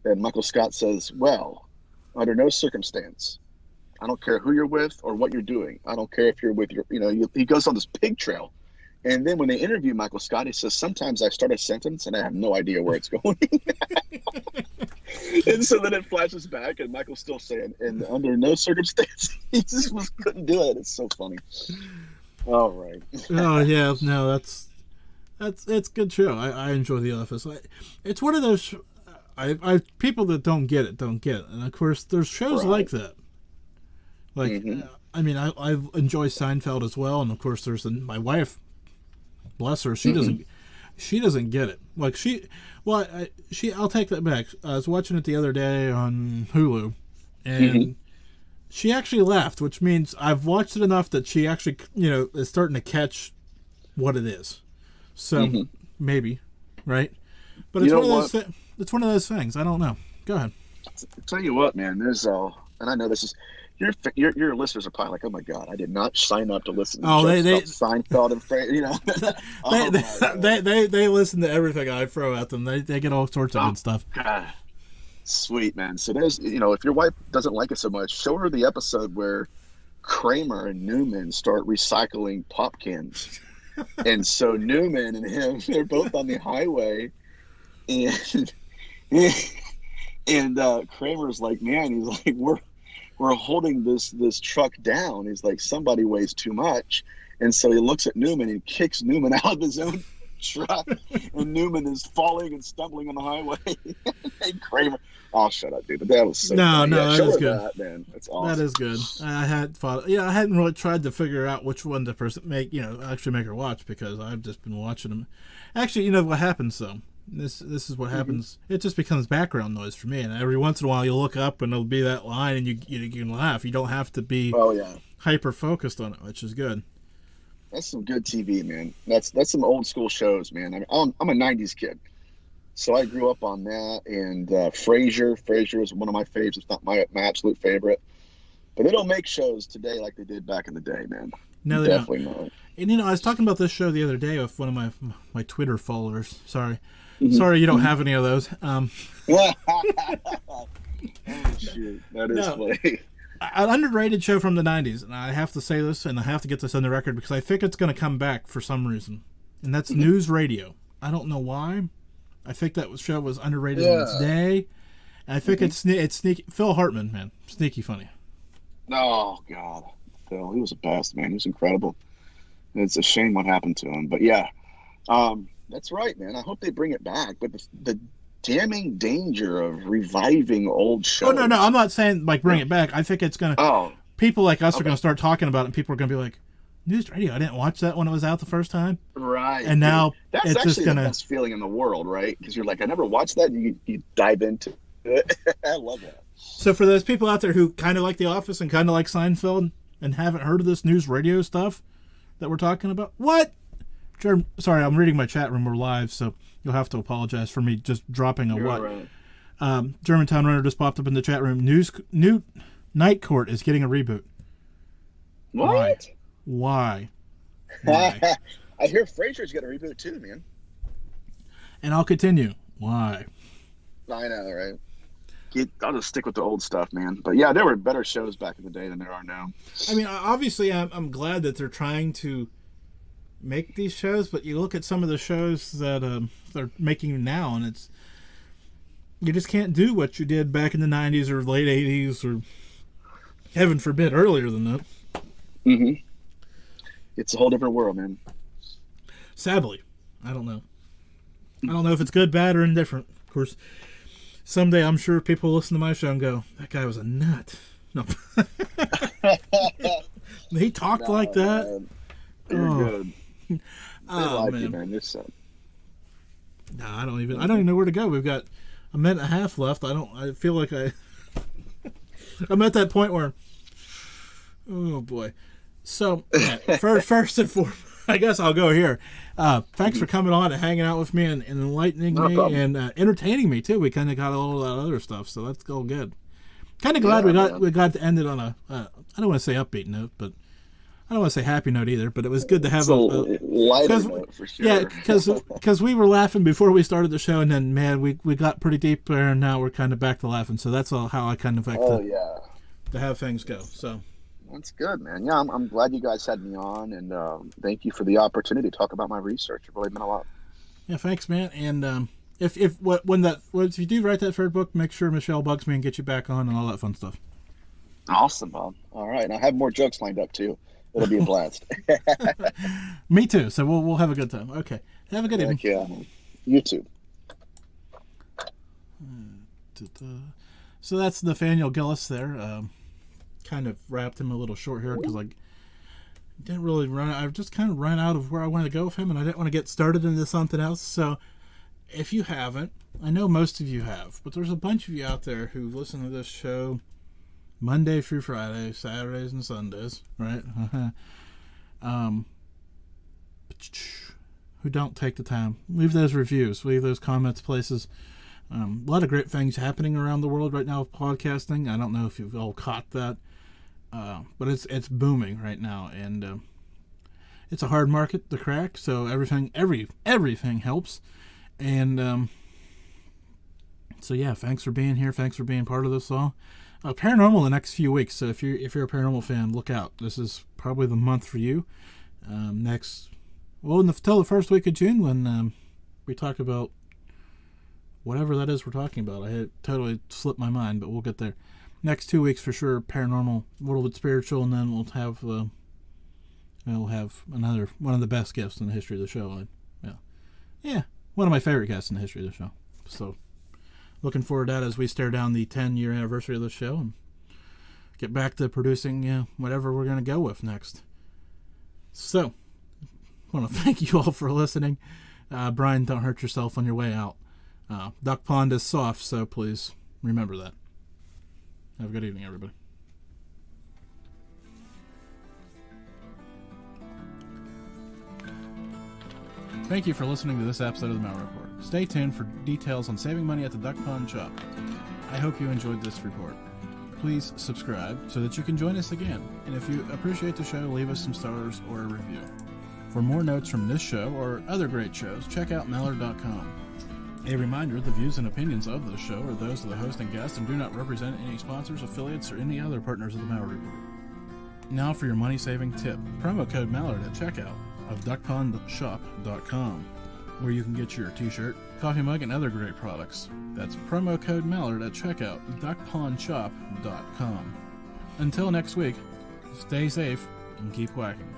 And Michael Scott says, well, under no circumstance. I don't care who you're with or what you're doing. I don't care if you're with he goes on this pig trail. And then when they interview Michael Scott, he says, sometimes I start a sentence and I have no idea where it's going. And so then it flashes back and Michael's still saying, and under no circumstance, he just couldn't do it. It's so funny. All right. Oh, yeah. No, it's good show. I enjoy The Office. It's one of those, people that don't get it. And of course, there's shows like that. Like, I mean, I enjoy Seinfeld as well. And of course, there's my wife, bless her, she doesn't get it. Like I'll take that back. I was watching it the other day on Hulu, and she actually laughed, which means I've watched it enough that she actually, is starting to catch what it is. So maybe, right? But it's one of those things. I don't know. Go ahead. I'll tell you what, man. There's and I know this is. Your listeners are probably like, oh my God, I did not sign up to listen to Seinfeld and they listen to everything I throw at them. They get all sorts of good stuff. God. Sweet, man. So there's if your wife doesn't like it so much, show her the episode where Kramer and Newman start recycling pop cans. And so Newman and him, they're both on the highway, and Kramer's like, man, he's like, we're holding this truck down. He's like, somebody weighs too much. And so he looks at Newman and kicks Newman out of his own truck. And Newman is falling and stumbling on the highway. And Kramer, oh, shut up, dude. But that was so funny. That is good. That, man. That's awesome. That is good. I hadn't really tried to figure out which one to actually make her watch, because I've just been watching them. Actually, what happens though? This is what happens. It just becomes background noise for me, and every once in a while you look up and it'll be that line, and you can laugh. You don't have to be hyper focused on it, which is good. That's some good TV, man. That's some old school shows, man. I mean, I'm a '90s kid, so I grew up on that. And Frasier is one of my favorites. It's not my absolute favorite, but they don't make shows today like they did back in the day, man. No, they definitely don't. And I was talking about this show the other day with one of my Twitter followers. Sorry, you don't have any of those. Oh, shoot. That is funny. an underrated show from the 90s, and I have to say this, and I have to get this on the record because I think it's going to come back for some reason, and that's news radio. I don't know why. I think that show was underrated in its day. And I think it's sneaky. Phil Hartman, man, sneaky funny. Oh God, Phil, he was the best, man. He was incredible. It's a shame what happened to him, but yeah, that's right, man. I hope they bring it back, but the damning danger of reviving old shows. Oh no, I'm not saying like bring it back. I think it's gonna. Oh, people like us are gonna start talking about it, and people are gonna be like, "News radio, I didn't watch that when it was out the first time." Right. And now that's it's actually just gonna. The best feeling in the world, right? Because you're like, I never watched that. And you dive into it. I love that. So for those people out there who kind of like The Office and kind of like Seinfeld and haven't heard of this news radio stuff that we're talking about, what? Sorry, I'm reading my chat room. We're live, so you'll have to apologize for me just dropping a what. Right. Germantown Runner just popped up in the chat room. New Night Court is getting a reboot. What? Why? I hear Frasier's got a reboot too, man. And I'll continue. Why? I know, right? I'll just stick with the old stuff, man. But yeah, there were better shows back in the day than there are now. I mean, obviously, I'm glad that they're trying to make these shows, but you look at some of the shows that they're making now, and you just can't do what you did back in the 90s or late 80s or, heaven forbid, earlier than that. Mm-hmm. It's a whole different world, man. Sadly. I don't know. I don't know if it's good, bad, or indifferent. Of course, someday I'm sure people listen to my show and go, that guy was a nut. No. He talked like that. Man. You're good. Oh, man. Man. You're sad. No, I don't even know where to go. We've got a minute and a half left. I feel like I'm at that point where, oh boy. So first and foremost, I guess I'll go here. Thanks for coming on and hanging out with me and enlightening me and entertaining me too. We kind of got a little of that other stuff, so that's all good. Kind of glad we got to end it on a I don't want to say upbeat note, but I don't want to say happy note either. But it was good to have a lighter note for sure. Yeah, because we were laughing before we started the show, and then man, we got pretty deep there, and now we're kind of back to laughing. So that's all how I kind of like to have things go. So. That's good, man. Yeah, I'm glad you guys had me on, and thank you for the opportunity to talk about my research. It really meant a lot. Yeah, thanks, man. And if you do write that third book, make sure Michelle bugs me and get you back on and all that fun stuff. Awesome, Bob. All right, and I have more jokes lined up too. It'll be a blast. Me too. So we'll have a good time. Okay, have a good evening. Yeah, you too. So that's Nathaniel Gillis there. Kind of wrapped him a little short here because I didn't really I've just kind of run out of where I wanted to go with him, and I didn't want to get started into something else. So if you haven't, I know most of you have, but there's a bunch of you out there who listen to this show Monday through Friday, Saturdays and Sundays, right? Who don't take the time. Leave those reviews, leave those comments places. A lot of great things happening around the world right now with podcasting. I don't know if you've all caught that. But it's booming right now, and it's a hard market to crack. So everything helps, and so yeah, thanks for being here. Thanks for being part of this all. Paranormal the next few weeks. So if you're a paranormal fan, look out. This is probably the month for you. Until the first week of June when we talk about whatever that is we're talking about. I had totally slipped my mind, but we'll get there. Next 2 weeks for sure, paranormal, world spiritual, and then we'll have another one of the best guests in the history of the show. One of my favorite guests in the history of the show. So, looking forward to that as we stare down the 10-year anniversary of the show and get back to producing whatever we're going to go with next. So, I want to thank you all for listening. Brian, don't hurt yourself on your way out. Duck Pond is soft, so please remember that. Have a good evening, everybody. Thank you for listening to this episode of the Malliard Report. Stay tuned for details on saving money at the Duck Pond shop. I hope you enjoyed this report. Please subscribe so that you can join us again. And if you appreciate the show, leave us some stars or a review. For more notes from this show or other great shows, check out Malliard.com. A reminder, the views and opinions of this show are those of the host and guest and do not represent any sponsors, affiliates, or any other partners of the Malliard Report. Now for your money-saving tip. Promo code Mallard at checkout of duckpondshop.com, where you can get your t-shirt, coffee mug, and other great products. That's promo code Mallard at checkout, duckpondshop.com. Until next week, stay safe and keep quacking.